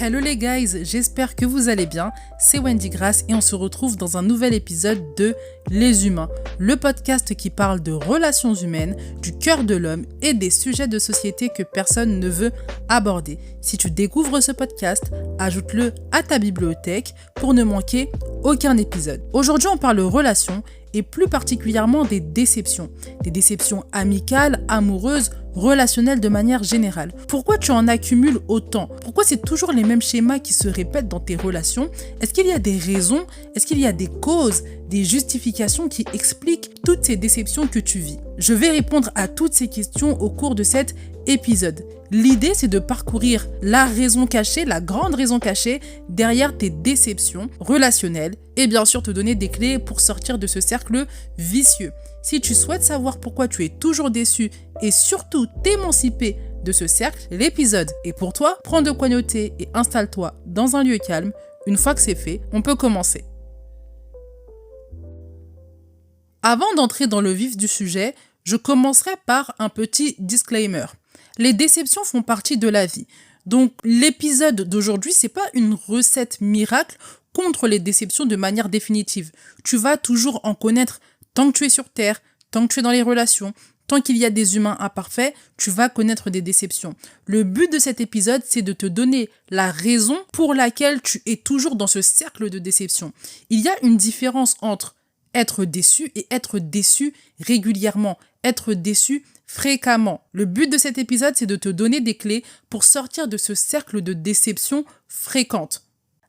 Hello les guys, j'espère que vous allez bien, c'est Wendy Grace et on se retrouve dans un nouvel épisode de Les Humains, le podcast qui parle de relations humaines, du cœur de l'homme et des sujets de société que personne ne veut aborder. Si tu découvres ce podcast, ajoute-le à ta bibliothèque pour ne manquer aucun épisode. Aujourd'hui on parle relations et plus particulièrement des déceptions amicales, amoureuses, relationnelles de manière générale. Pourquoi tu en accumules autant? Pourquoi c'est toujours les mêmes schémas qui se répètent dans tes relations? Est-ce qu'il y a des raisons? Est-ce qu'il y a des causes, des justifications qui expliquent toutes ces déceptions que tu vis? Je vais répondre à toutes ces questions au cours de cet épisode. L'idée, c'est de parcourir la raison cachée, la grande raison cachée derrière tes déceptions relationnelles et bien sûr te donner des clés pour sortir de ce cercle vicieux. Si tu souhaites savoir pourquoi tu es toujours déçu et surtout t'émanciper de ce cercle, l'épisode est pour toi. Prends de quoi noter et installe-toi dans un lieu calme. Une fois que c'est fait, on peut commencer. Avant d'entrer dans le vif du sujet, je commencerai par un petit disclaimer. Les déceptions font partie de la vie. Donc l'épisode d'aujourd'hui, c'est pas une recette miracle contre les déceptions de manière définitive. Tu vas toujours en connaître tant que tu es sur Terre, tant que tu es dans les relations, tant qu'il y a des humains imparfaits, tu vas connaître des déceptions. Le but de cet épisode, c'est de te donner la raison pour laquelle tu es toujours dans ce cercle de déception. Il y a une différence entre être déçu et être déçu régulièrement, être déçu fréquemment. Le but de cet épisode, c'est de te donner des clés pour sortir de ce cercle de déception fréquente.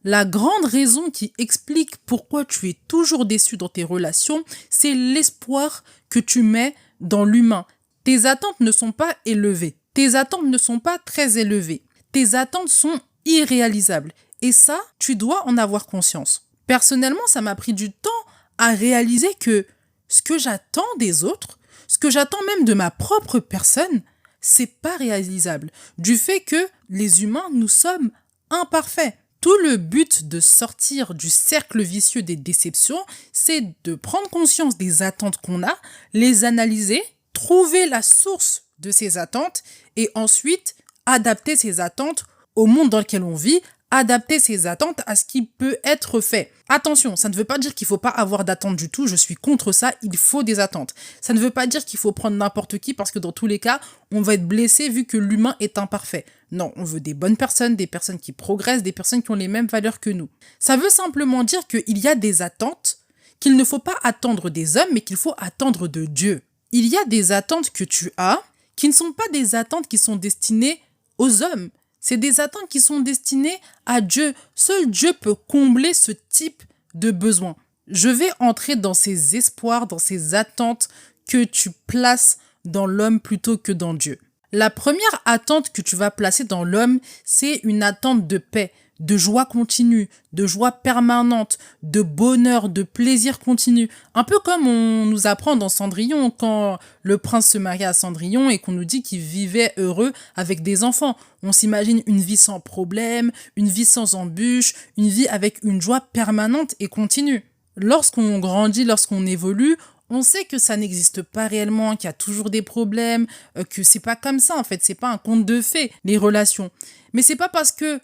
La grande raison qui explique pourquoi tu es toujours déçu dans tes relations, c'est l'espoir que tu mets dans l'humain. Tes attentes ne sont pas élevées. Tes attentes ne sont pas très élevées. Tes attentes sont irréalisables. Et ça, tu dois en avoir conscience. Personnellement, ça m'a pris du temps à réaliser que ce que j'attends des autres, ce que j'attends même de ma propre personne, c'est pas réalisable. Du fait que les humains, nous sommes imparfaits. Tout le but de sortir du cercle vicieux des déceptions, c'est de prendre conscience des attentes qu'on a, les analyser, trouver la source de ces attentes et ensuite adapter ces attentes au monde dans lequel on vit, adapter ses attentes à ce qui peut être fait. Attention, ça ne veut pas dire qu'il ne faut pas avoir d'attentes du tout, je suis contre ça, il faut des attentes. Ça ne veut pas dire qu'il faut prendre n'importe qui parce que dans tous les cas, on va être blessé vu que l'humain est imparfait. Non, on veut des bonnes personnes, des personnes qui progressent, des personnes qui ont les mêmes valeurs que nous. Ça veut simplement dire qu'il y a des attentes qu'il ne faut pas attendre des hommes, mais qu'il faut attendre de Dieu. Il y a des attentes que tu as qui ne sont pas des attentes qui sont destinées aux hommes. C'est des attentes qui sont destinées à Dieu. Seul Dieu peut combler ce type de besoin. Je vais entrer dans ces espoirs, dans ces attentes que tu places dans l'homme plutôt que dans Dieu. La première attente que tu vas placer dans l'homme, c'est une attente de paix, de joie continue, de joie permanente, de bonheur, de plaisir continu. Un peu comme on nous apprend dans Cendrillon, quand le prince se mariait à Cendrillon et qu'on nous dit qu'il vivait heureux avec des enfants. On s'imagine une vie sans problème, une vie sans embûches, une vie avec une joie permanente et continue. Lorsqu'on grandit, lorsqu'on évolue, on sait que ça n'existe pas réellement, qu'il y a toujours des problèmes, que c'est pas comme ça en fait, c'est pas un conte de fées, les relations. Mais c'est pas parce que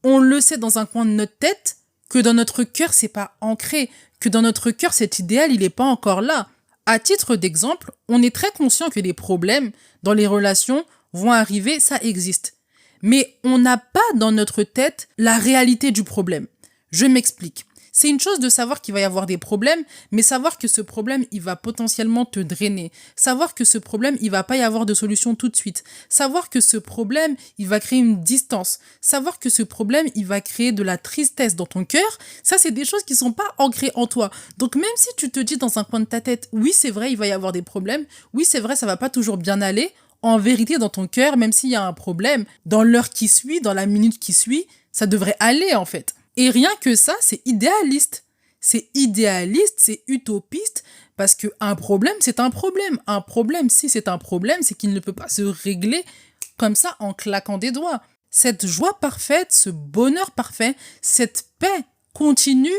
on le sait dans un coin de notre tête que dans notre cœur c'est pas ancré, que dans notre cœur cet idéal il est pas encore là. À titre d'exemple, on est très conscient que des problèmes dans les relations vont arriver, ça existe. Mais on n'a pas dans notre tête la réalité du problème. Je m'explique. C'est une chose de savoir qu'il va y avoir des problèmes, mais savoir que ce problème, il va potentiellement te drainer. Savoir que ce problème, il va pas y avoir de solution tout de suite. Savoir que ce problème, il va créer une distance. Savoir que ce problème, il va créer de la tristesse dans ton cœur. Ça, c'est des choses qui sont pas ancrées en toi. Donc, même si tu te dis dans un coin de ta tête, oui, c'est vrai, il va y avoir des problèmes. Oui, c'est vrai, ça va pas toujours bien aller. En vérité, dans ton cœur, même s'il y a un problème, dans l'heure qui suit, dans la minute qui suit, ça devrait aller, en fait. Et rien que ça, c'est idéaliste. C'est idéaliste, c'est utopiste, parce qu'un problème, c'est un problème. Un problème, si c'est un problème, c'est qu'il ne peut pas se régler comme ça en claquant des doigts. Cette joie parfaite, ce bonheur parfait, cette paix continue,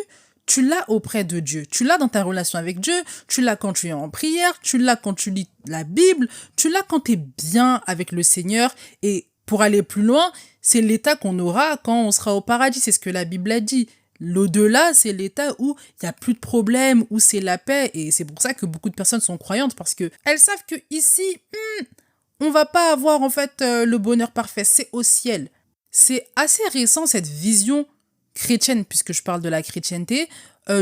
tu l'as auprès de Dieu. Tu l'as dans ta relation avec Dieu, tu l'as quand tu es en prière, tu l'as quand tu lis la Bible, tu l'as quand tu es bien avec le Seigneur et pour aller plus loin, c'est l'état qu'on aura quand on sera au paradis. C'est ce que la Bible a dit. L'au-delà, c'est l'état où il n'y a plus de problème, où c'est la paix. Et c'est pour ça que beaucoup de personnes sont croyantes, parce que elles savent que ici, on va pas avoir en fait le bonheur parfait. C'est au ciel. C'est assez récent cette vision chrétienne, puisque je parle de la chrétienté,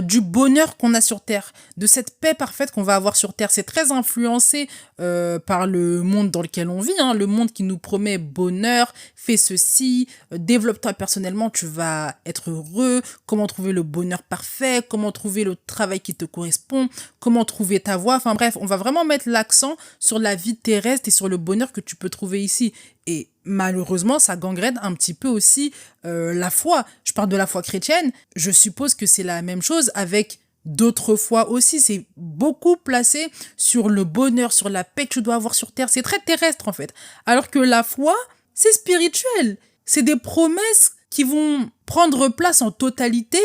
du bonheur qu'on a sur Terre, de cette paix parfaite qu'on va avoir sur Terre. C'est très influencé par le monde dans lequel on vit, hein, le monde qui nous promet bonheur, fais ceci, développe-toi personnellement, tu vas être heureux, comment trouver le bonheur parfait, comment trouver le travail qui te correspond, comment trouver ta voie. Enfin bref, on va vraiment mettre l'accent sur la vie terrestre et sur le bonheur que tu peux trouver ici. Et malheureusement, ça gangrène un petit peu aussi la foi. Je parle de la foi chrétienne. Je suppose que c'est la même chose avec d'autres foi aussi. C'est beaucoup placé sur le bonheur, sur la paix que tu dois avoir sur Terre. C'est très terrestre en fait. Alors que la foi, c'est spirituel. C'est des promesses qui vont prendre place en totalité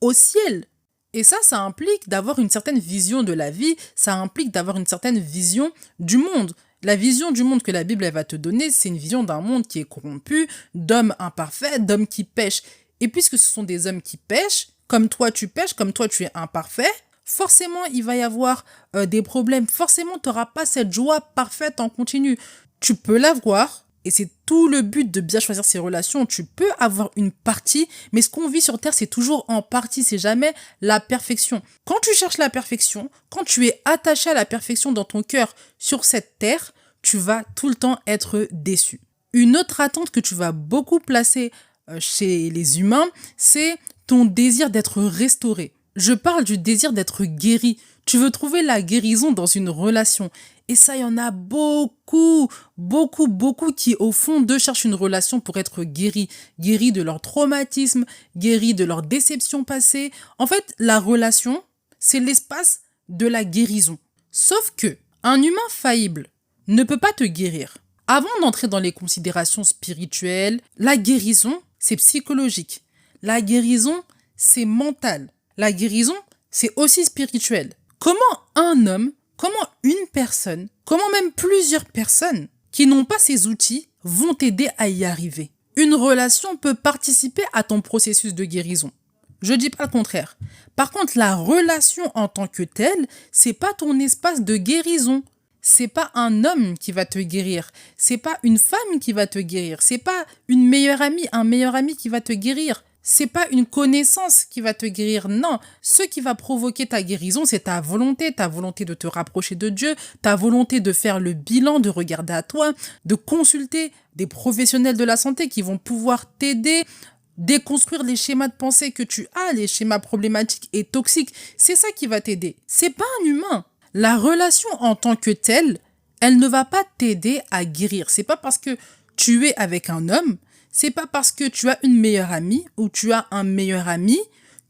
au ciel. Et ça implique d'avoir une certaine vision de la vie. Ça implique d'avoir une certaine vision du monde. La vision du monde que la Bible elle va te donner, c'est une vision d'un monde qui est corrompu, d'hommes imparfaits, d'hommes qui pêchent. Et puisque ce sont des hommes qui pêchent, comme toi tu pêches, comme toi tu es imparfait, forcément il va y avoir des problèmes. Forcément tu n'auras pas cette joie parfaite en continu. Tu peux l'avoir, et c'est tout le but de bien choisir ses relations. Tu peux avoir une partie, mais ce qu'on vit sur Terre, c'est toujours en partie, c'est jamais la perfection. Quand tu cherches la perfection, quand tu es attaché à la perfection dans ton cœur sur cette Terre, tu vas tout le temps être déçu. Une autre attente que tu vas beaucoup placer chez les humains, c'est ton désir d'être restauré. Je parle du désir d'être guéri. Tu veux trouver la guérison dans une relation. Et ça, il y en a beaucoup qui, au fond d'eux, cherchent une relation pour être guéris. Guéris de leur traumatisme, guéris de leur déception passée. En fait, la relation, c'est l'espace de la guérison. Sauf que un humain faillible ne peut pas te guérir. Avant d'entrer dans les considérations spirituelles, la guérison, c'est psychologique. La guérison, c'est mental. La guérison, c'est aussi spirituel. Comment un homme, comment une personne, comment même plusieurs personnes qui n'ont pas ces outils vont t'aider à y arriver? Une relation peut participer à ton processus de guérison. Je dis pas le contraire. Par contre, la relation en tant que telle, c'est pas ton espace de guérison. C'est pas un homme qui va te guérir. C'est pas une femme qui va te guérir. C'est pas une meilleure amie, un meilleur ami qui va te guérir. C'est pas une connaissance qui va te guérir, non. Ce qui va provoquer ta guérison, c'est ta volonté de te rapprocher de Dieu, ta volonté de faire le bilan, de regarder à toi, de consulter des professionnels de la santé qui vont pouvoir t'aider, déconstruire les schémas de pensée que tu as, les schémas problématiques et toxiques. C'est ça qui va t'aider. C'est pas un humain. La relation en tant que telle, elle ne va pas t'aider à guérir. C'est pas parce que tu es avec un homme, c'est pas parce que tu as une meilleure amie ou tu as un meilleur ami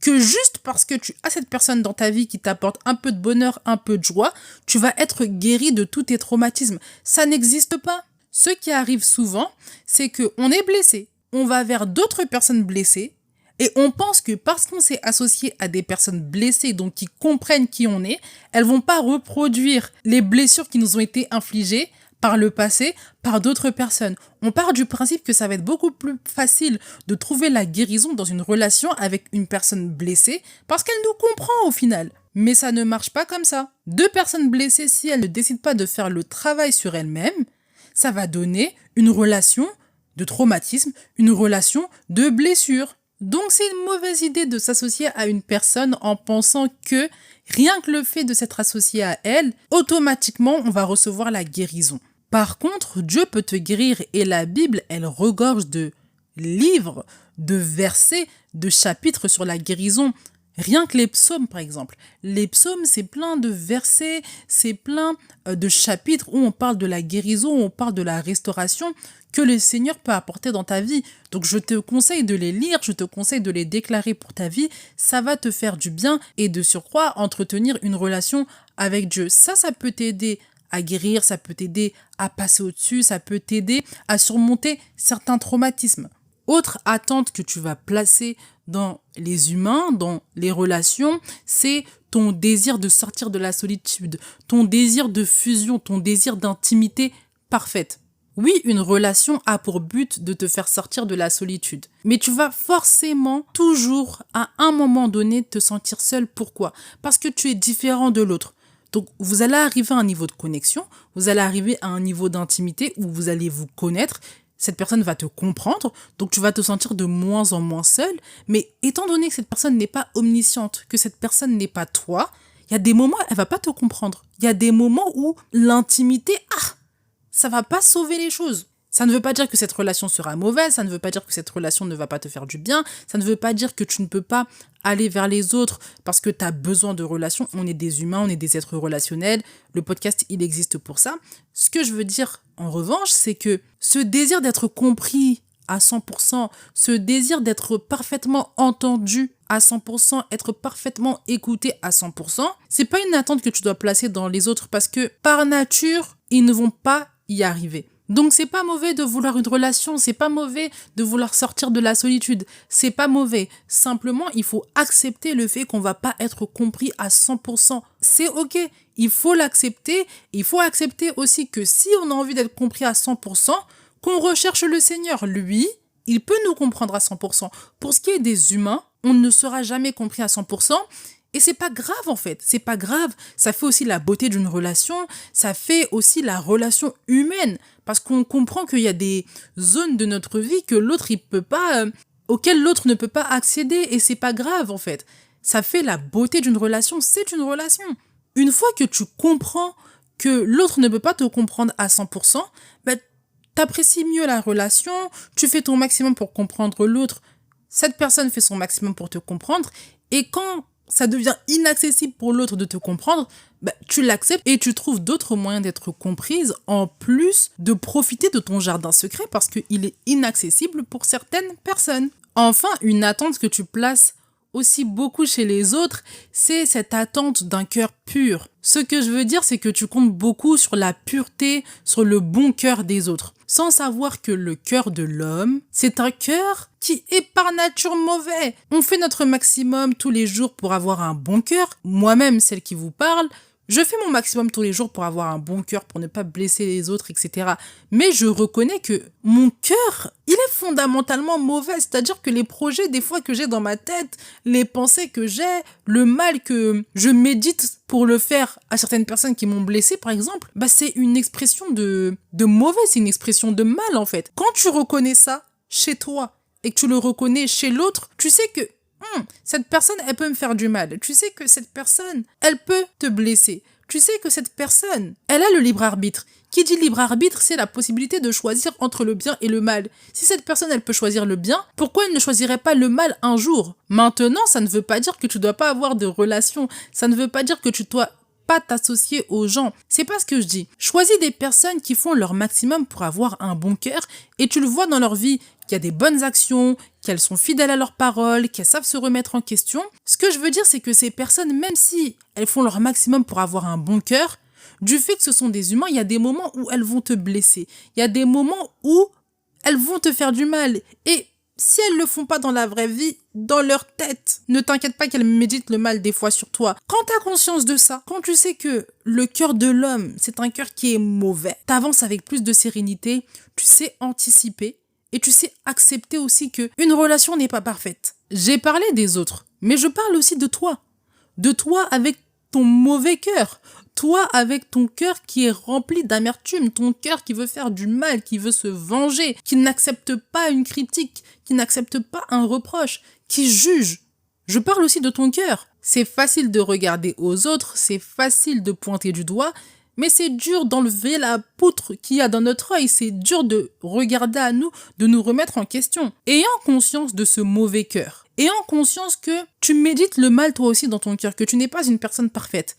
que juste parce que tu as cette personne dans ta vie qui t'apporte un peu de bonheur, un peu de joie, tu vas être guéri de tous tes traumatismes. Ça n'existe pas. Ce qui arrive souvent, c'est qu'on est blessé. On va vers d'autres personnes blessées et on pense que parce qu'on s'est associé à des personnes blessées, donc qui comprennent qui on est, elles vont pas reproduire les blessures qui nous ont été infligées par le passé, par d'autres personnes. On part du principe que ça va être beaucoup plus facile de trouver la guérison dans une relation avec une personne blessée parce qu'elle nous comprend au final. Mais ça ne marche pas comme ça. Deux personnes blessées, si elles ne décident pas de faire le travail sur elles-mêmes, ça va donner une relation de traumatisme, une relation de blessure. Donc c'est une mauvaise idée de s'associer à une personne en pensant que rien que le fait de s'être associé à elle, automatiquement on va recevoir la guérison. Par contre, Dieu peut te guérir et la Bible, elle regorge de livres, de versets, de chapitres sur la guérison. Rien que les psaumes, par exemple. Les psaumes, c'est plein de versets, c'est plein de chapitres où on parle de la guérison, où on parle de la restauration que le Seigneur peut apporter dans ta vie. Donc, je te conseille de les lire, je te conseille de les déclarer pour ta vie. Ça va te faire du bien et de surcroît, entretenir une relation avec Dieu. Ça peut t'aider à guérir, ça peut t'aider à passer au-dessus, ça peut t'aider à surmonter certains traumatismes. Autre attente que tu vas placer dans les humains, dans les relations, c'est ton désir de sortir de la solitude, ton désir de fusion, ton désir d'intimité parfaite. Oui, une relation a pour but de te faire sortir de la solitude. Mais tu vas forcément, toujours, à un moment donné, te sentir seul. Pourquoi? Parce que tu es différent de l'autre. Donc, vous allez arriver à un niveau de connexion, vous allez arriver à un niveau d'intimité où vous allez vous connaître. Cette personne va te comprendre, donc tu vas te sentir de moins en moins seul. Mais étant donné que cette personne n'est pas omnisciente, que cette personne n'est pas toi, il y a des moments, elle va pas te comprendre. Il y a des moments où l'intimité, ça va pas sauver les choses. Ça ne veut pas dire que cette relation sera mauvaise, ça ne veut pas dire que cette relation ne va pas te faire du bien, ça ne veut pas dire que tu ne peux pas aller vers les autres parce que tu as besoin de relations. On est des humains, on est des êtres relationnels. Le podcast, il existe pour ça. Ce que je veux dire, en revanche, c'est que ce désir d'être compris à 100%, ce désir d'être parfaitement entendu à 100%, être parfaitement écouté à 100%, c'est pas une attente que tu dois placer dans les autres parce que par nature, ils ne vont pas y arriver. Donc c'est pas mauvais de vouloir une relation, c'est pas mauvais de vouloir sortir de la solitude, c'est pas mauvais. Simplement, il faut accepter le fait qu'on va pas être compris à 100%. C'est ok, il faut l'accepter. Il faut accepter aussi que si on a envie d'être compris à 100%, qu'on recherche le Seigneur. Lui, il peut nous comprendre à 100%. Pour ce qui est des humains, on ne sera jamais compris à 100%. Et c'est pas grave en fait, c'est pas grave. Ça fait aussi la beauté d'une relation, ça fait aussi la relation humaine. Parce qu'on comprend qu'il y a des zones de notre vie que l'autre il peut pas, auxquelles l'autre ne peut pas accéder. Et c'est pas grave en fait. Ça fait la beauté d'une relation, c'est une relation. Une fois que tu comprends que l'autre ne peut pas te comprendre à 100%, bah, t'apprécies mieux la relation, tu fais ton maximum pour comprendre l'autre. Cette personne fait son maximum pour te comprendre. Et quand ça devient inaccessible pour l'autre de te comprendre, bah, tu l'acceptes et tu trouves d'autres moyens d'être comprise en plus de profiter de ton jardin secret parce qu'il est inaccessible pour certaines personnes. Enfin, une attente que tu places aussi beaucoup chez les autres, c'est cette attente d'un cœur pur. Ce que je veux dire, c'est que tu comptes beaucoup sur la pureté, sur le bon cœur des autres, sans savoir que le cœur de l'homme, c'est un cœur qui est par nature mauvais. On fait notre maximum tous les jours pour avoir un bon cœur. Moi-même, celle qui vous parle, je fais mon maximum tous les jours pour avoir un bon cœur, pour ne pas blesser les autres, etc. Mais je reconnais que mon cœur, il est fondamentalement mauvais. C'est-à-dire que les projets, des fois, que j'ai dans ma tête, les pensées que j'ai, le mal que je médite pour le faire à certaines personnes qui m'ont blessé, par exemple, bah, c'est une expression de mauvais, c'est une expression de mal, en fait. Quand tu reconnais ça chez toi et que tu le reconnais chez l'autre, tu sais que cette personne, elle peut me faire du mal. Tu sais que cette personne, elle peut te blesser. Tu sais que cette personne, elle a le libre arbitre. Qui dit libre arbitre, c'est la possibilité de choisir entre le bien et le mal. Si cette personne, elle peut choisir le bien, pourquoi elle ne choisirait pas le mal un jour? Maintenant, ça ne veut pas dire que tu dois pas avoir de relation. Ça ne veut pas dire que tu dois pas t'associer aux gens. C'est pas ce que je dis. Choisis des personnes qui font leur maximum pour avoir un bon cœur et tu le vois dans leur vie qu'il y a des bonnes actions, qu'elles sont fidèles à leurs paroles, qu'elles savent se remettre en question. Ce que je veux dire, c'est que ces personnes, même si elles font leur maximum pour avoir un bon cœur, du fait que ce sont des humains, il y a des moments où elles vont te blesser. Il y a des moments où elles vont te faire du mal. Et si elles le font pas dans la vraie vie, dans leur tête, ne t'inquiète pas qu'elles méditent le mal des fois sur toi. Quand tu as conscience de ça, quand tu sais que le cœur de l'homme, c'est un cœur qui est mauvais, t'avances avec plus de sérénité, tu sais anticiper et tu sais accepter aussi que une relation n'est pas parfaite. J'ai parlé des autres, mais je parle aussi de toi. De toi avec ton mauvais cœur. Toi avec ton cœur qui est rempli d'amertume, ton cœur qui veut faire du mal, qui veut se venger, qui n'accepte pas une critique, qui n'accepte pas un reproche, qui juge. Je parle aussi de ton cœur. C'est facile de regarder aux autres, c'est facile de pointer du doigt, mais c'est dur d'enlever la poutre qu'il y a dans notre œil, c'est dur de regarder à nous, de nous remettre en question. Ayant conscience de ce mauvais cœur, ayant conscience que tu médites le mal toi aussi dans ton cœur, que tu n'es pas une personne parfaite,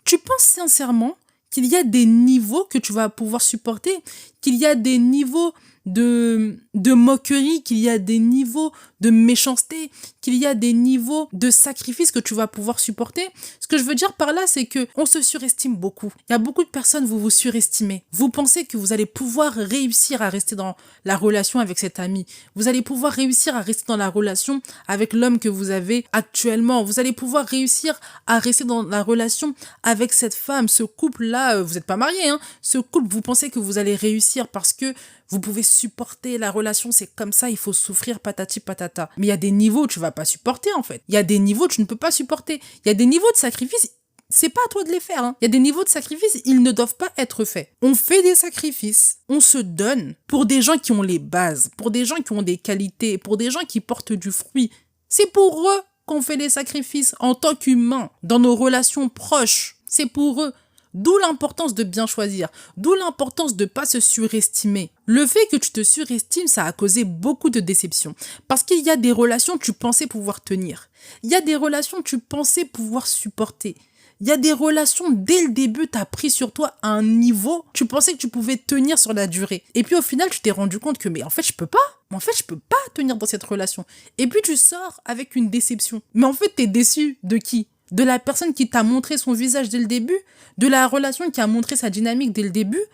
tu penses sincèrement qu'il y a des niveaux que tu vas pouvoir supporter, qu'il y a des niveaux de moquerie, qu'il y a des niveaux de méchanceté, qu'il y a des niveaux de sacrifice que tu vas pouvoir supporter. Ce que je veux dire par là, c'est que on se surestime beaucoup. Il y a beaucoup de personnes, vous vous surestimez. Vous pensez que vous allez pouvoir réussir à rester dans la relation avec cet ami. Vous allez pouvoir réussir à rester dans la relation avec l'homme que vous avez actuellement. Vous allez pouvoir réussir à rester dans la relation avec cette femme, ce couple-là. Vous n'êtes pas mariés, hein. Ce couple, vous pensez que vous allez réussir parce que vous pouvez supporter la relation, c'est comme ça, il faut souffrir patati patata. Mais il y a des niveaux où tu vas pas supporter en fait. Il y a des niveaux où tu ne peux pas supporter. Il y a des niveaux de sacrifice, c'est pas à toi de les faire. Hein. Il y a des niveaux de sacrifice, ils ne doivent pas être faits. On fait des sacrifices, on se donne pour des gens qui ont les bases, pour des gens qui ont des qualités, pour des gens qui portent du fruit. C'est pour eux qu'on fait des sacrifices en tant qu'humains, dans nos relations proches. C'est pour eux. D'où l'importance de bien choisir, d'où l'importance de ne pas se surestimer. Le fait que tu te surestimes, ça a causé beaucoup de déceptions. Parce qu'il y a des relations que tu pensais pouvoir tenir. Il y a des relations que tu pensais pouvoir supporter. Il y a des relations, dès le début, tu as pris sur toi un niveau, tu pensais que tu pouvais tenir sur la durée. Et puis au final, tu t'es rendu compte que, mais en fait, je peux pas. En fait, je peux pas tenir dans cette relation. Et puis tu sors avec une déception. Mais en fait, tu es déçu de qui ? De la personne qui t'a montré son visage dès le début, de la relation qui a montré sa dynamique dès le début,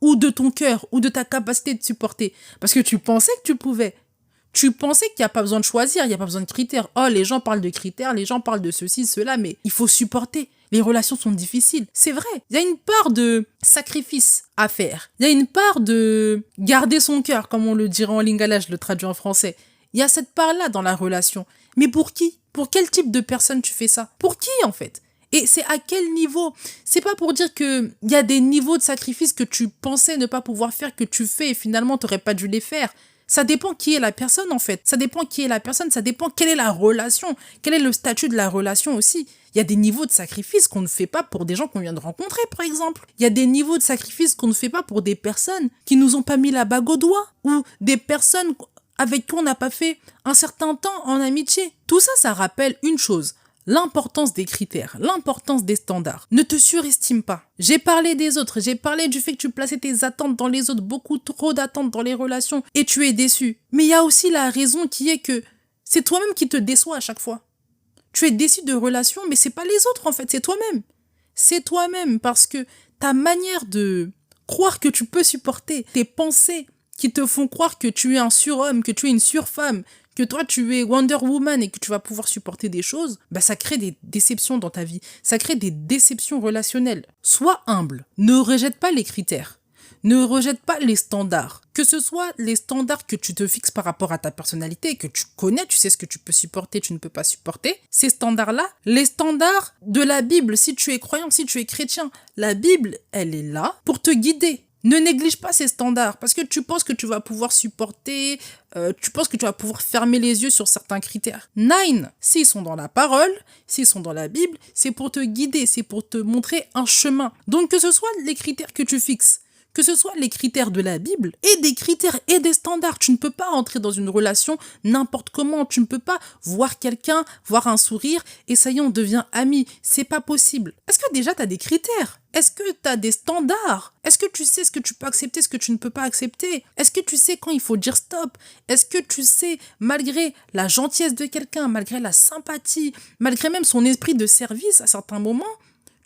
ou de ton cœur, ou de ta capacité de supporter. Parce que tu pensais que tu pouvais. Tu pensais qu'il n'y a pas besoin de choisir, il n'y a pas besoin de critères. Oh, les gens parlent de critères, les gens parlent de ceci, cela, mais il faut supporter. Les relations sont difficiles. C'est vrai, il y a une part de sacrifice à faire. Il y a une part de garder son cœur, comme on le dirait en lingala, je le traduis en français. Il y a cette part-là dans la relation. Mais pour qui ? Pour quel type de personne tu fais ça ? Pour qui, en fait ? Et c'est à quel niveau ? C'est pas pour dire qu'il y a des niveaux de sacrifice que tu pensais ne pas pouvoir faire, que tu fais et finalement tu n'aurais pas dû les faire. Ça dépend qui est la personne, en fait. Ça dépend qui est la personne, ça dépend quelle est la relation, quel est le statut de la relation aussi. Il y a des niveaux de sacrifice qu'on ne fait pas pour des gens qu'on vient de rencontrer, par exemple. Il y a des niveaux de sacrifice qu'on ne fait pas pour des personnes qui nous ont pas mis la bague au doigt ou des personnes avec qui on n'a pas fait un certain temps en amitié. Tout ça, ça rappelle une chose. L'importance des critères, l'importance des standards. Ne te surestime pas. J'ai parlé des autres, j'ai parlé du fait que tu plaçais tes attentes dans les autres, beaucoup trop d'attentes dans les relations, et tu es déçu. Mais il y a aussi la raison qui est que c'est toi-même qui te déçois à chaque fois. Tu es déçu de relations, mais c'est pas les autres en fait, c'est toi-même. C'est toi-même parce que ta manière de croire que tu peux supporter, tes pensées qui te font croire que tu es un surhomme, que tu es une surfemme, que toi tu es Wonder Woman et que tu vas pouvoir supporter des choses, bah ça crée des déceptions dans ta vie, ça crée des déceptions relationnelles. Sois humble, ne rejette pas les critères, ne rejette pas les standards, que ce soit les standards que tu te fixes par rapport à ta personnalité, que tu connais, tu sais ce que tu peux supporter, tu ne peux pas supporter, ces standards-là, les standards de la Bible, si tu es croyant, si tu es chrétien, la Bible, elle est là pour te guider. Ne néglige pas ces standards parce que tu penses que tu vas pouvoir supporter, tu penses que tu vas pouvoir fermer les yeux sur certains critères. Nine, s'ils sont dans la parole, s'ils sont dans la Bible, c'est pour te guider, c'est pour te montrer un chemin. Donc que ce soit les critères que tu fixes, que ce soit les critères de la Bible et des critères et des standards. Tu ne peux pas entrer dans une relation n'importe comment. Tu ne peux pas voir quelqu'un, voir un sourire et ça y est, on devient amis. C'est pas possible. Est-ce que déjà tu as des critères ? Est-ce que tu as des standards ? Est-ce que tu sais ce que tu peux accepter, ce que tu ne peux pas accepter ? Est-ce que tu sais quand il faut dire stop ? Est-ce que tu sais, malgré la gentillesse de quelqu'un, malgré la sympathie, malgré même son esprit de service à certains moments,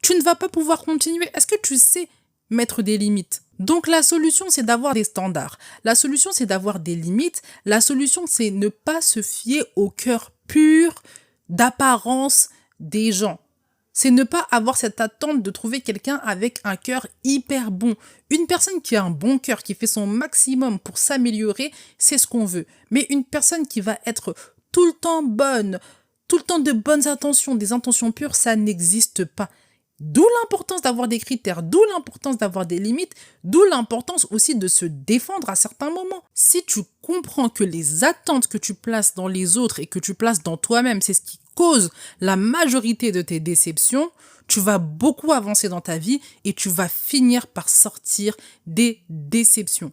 tu ne vas pas pouvoir continuer ? Est-ce que tu sais mettre des limites ? Donc la solution, c'est d'avoir des standards. La solution, c'est d'avoir des limites. La solution, c'est ne pas se fier au cœur pur d'apparence des gens. C'est ne pas avoir cette attente de trouver quelqu'un avec un cœur hyper bon. Une personne qui a un bon cœur, qui fait son maximum pour s'améliorer, c'est ce qu'on veut. Mais une personne qui va être tout le temps bonne, tout le temps de bonnes intentions, des intentions pures, ça n'existe pas. D'où l'importance d'avoir des critères, d'où l'importance d'avoir des limites, d'où l'importance aussi de se défendre à certains moments. Si tu comprends que les attentes que tu places dans les autres et que tu places dans toi-même, c'est ce qui cause la majorité de tes déceptions, tu vas beaucoup avancer dans ta vie et tu vas finir par sortir des déceptions.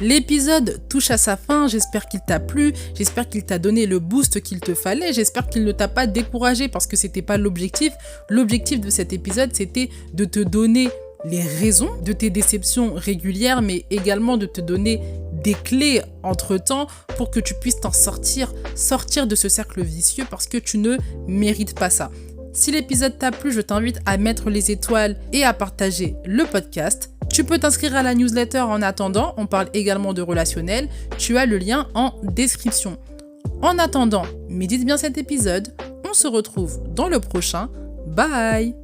L'épisode touche à sa fin, j'espère qu'il t'a plu, j'espère qu'il t'a donné le boost qu'il te fallait, j'espère qu'il ne t'a pas découragé parce que c'était pas l'objectif. L'objectif de cet épisode, c'était de te donner les raisons de tes déceptions régulières, mais également de te donner des clés entre-temps pour que tu puisses t'en sortir de ce cercle vicieux parce que tu ne mérites pas ça. Si l'épisode t'a plu, je t'invite à mettre les étoiles et à partager le podcast. Tu peux t'inscrire à la newsletter en attendant, on parle également de relationnel, tu as le lien en description. En attendant, médite bien cet épisode, on se retrouve dans le prochain. Bye!